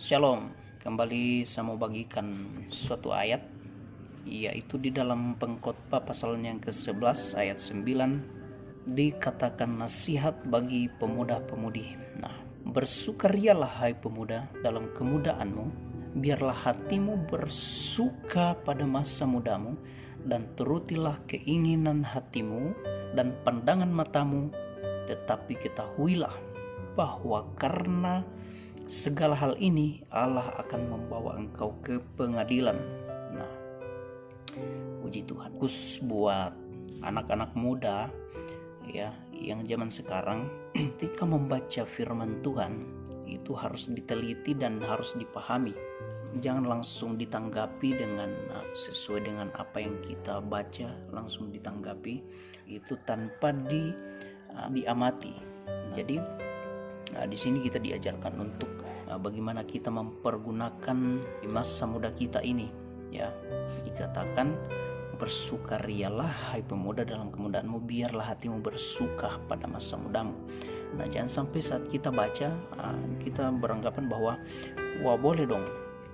Shalom, kembali saya mau bagikan suatu ayat, yaitu di dalam Pengkhotbah pasalnya yang ke-11 ayat 9 dikatakan nasihat bagi pemuda-pemudi. Nah, bersukarialah hai pemuda dalam kemudaanmu, biarlah hatimu bersuka pada masa mudamu, dan turutilah keinginan hatimu dan pandangan matamu, tetapi ketahuilah bahwa karena segala hal ini Allah akan membawa engkau ke pengadilan. Nah, puji Tuhan. Khusus buat anak-anak muda ya, yang zaman sekarang ketika membaca firman Tuhan itu harus diteliti dan harus dipahami. Jangan langsung ditanggapi dengan sesuai dengan apa yang kita baca, langsung ditanggapi itu tanpa diamati. Jadi di sini kita diajarkan untuk bagaimana kita mempergunakan di masa muda kita ini. Ya, dikatakan bersukarialah hai pemuda dalam kemudaanmu, biarlah hatimu bersuka pada masa mudamu. Nah, jangan sampai saat kita baca kita beranggapan bahwa wah, boleh dong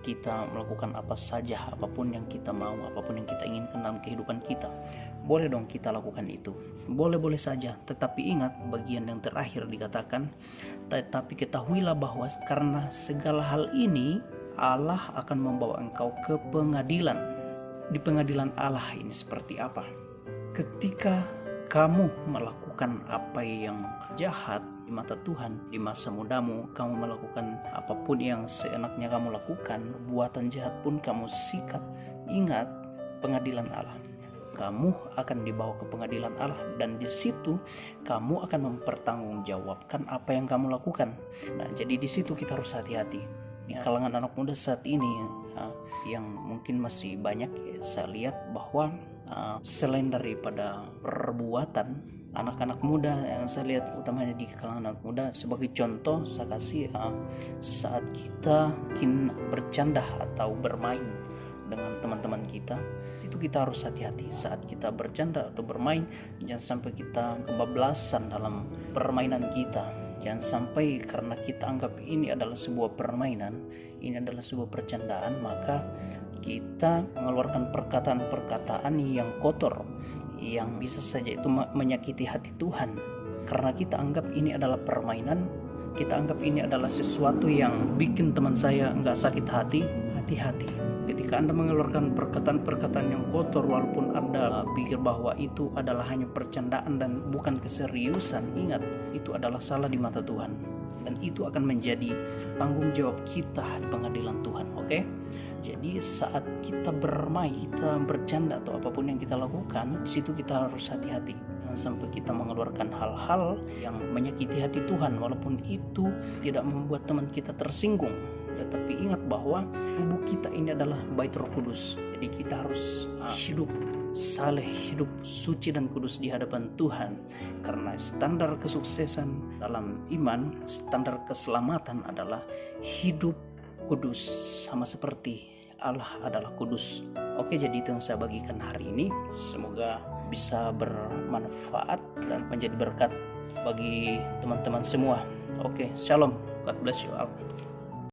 kita melakukan apa saja, apapun yang kita mau, apapun yang kita inginkan dalam kehidupan kita, boleh dong kita lakukan itu, boleh-boleh saja. Tetapi ingat bagian yang terakhir dikatakan, tetapi ketahuilah bahwa karena segala hal ini Allah akan membawa engkau ke pengadilan. Di pengadilan Allah ini seperti apa? Ketika kamu melakukan apa yang jahat di mata Tuhan di masa mudamu, kamu melakukan apapun yang seenaknya kamu lakukan, buatan jahat pun kamu sikat, ingat pengadilan Allah. Kamu akan dibawa ke pengadilan Allah, dan di situ kamu akan mempertanggungjawabkan apa yang kamu lakukan. Nah, jadi di situ kita harus hati-hati. Di kalangan anak muda saat ini yang mungkin masih banyak, saya lihat bahwa selain daripada perbuatan, anak-anak muda yang saya lihat utamanya di kalangan anak muda, sebagai contoh saya kasih saat kita mungkin bercanda atau bermain dengan teman-teman kita, itu kita harus hati-hati. Saat kita bercanda atau bermain, jangan sampai kita kebablasan dalam permainan kita. Jangan sampai karena kita anggap ini adalah sebuah permainan, ini adalah sebuah percandaan, maka kita mengeluarkan perkataan-perkataan yang kotor, yang bisa saja itu menyakiti hati Tuhan. Karena kita anggap ini adalah permainan, kita anggap ini adalah sesuatu yang bikin teman saya nggak sakit hati. Hati-hati ketika Anda mengeluarkan perkataan-perkataan yang kotor, walaupun Anda pikir bahwa itu adalah hanya percandaan dan bukan keseriusan, ingat itu adalah salah di mata Tuhan, dan itu akan menjadi tanggung jawab kita di pengadilan Tuhan. Oke? Jadi saat kita bermain, kita bercanda atau apapun yang kita lakukan, di situ kita harus hati-hati. Jangan sampai kita mengeluarkan hal-hal yang menyakiti hati Tuhan, walaupun itu tidak membuat teman kita tersinggung. Tetapi ingat bahwa tubuh kita ini adalah bait Roh Kudus. Jadi kita harus hidup saleh, hidup suci dan kudus di hadapan Tuhan. Karena standar kesuksesan dalam iman, standar keselamatan adalah hidup kudus, sama seperti Allah adalah kudus. Oke, jadi itu yang saya bagikan hari ini. Semoga bisa bermanfaat dan menjadi berkat bagi teman-teman semua. Oke, shalom. God bless you all.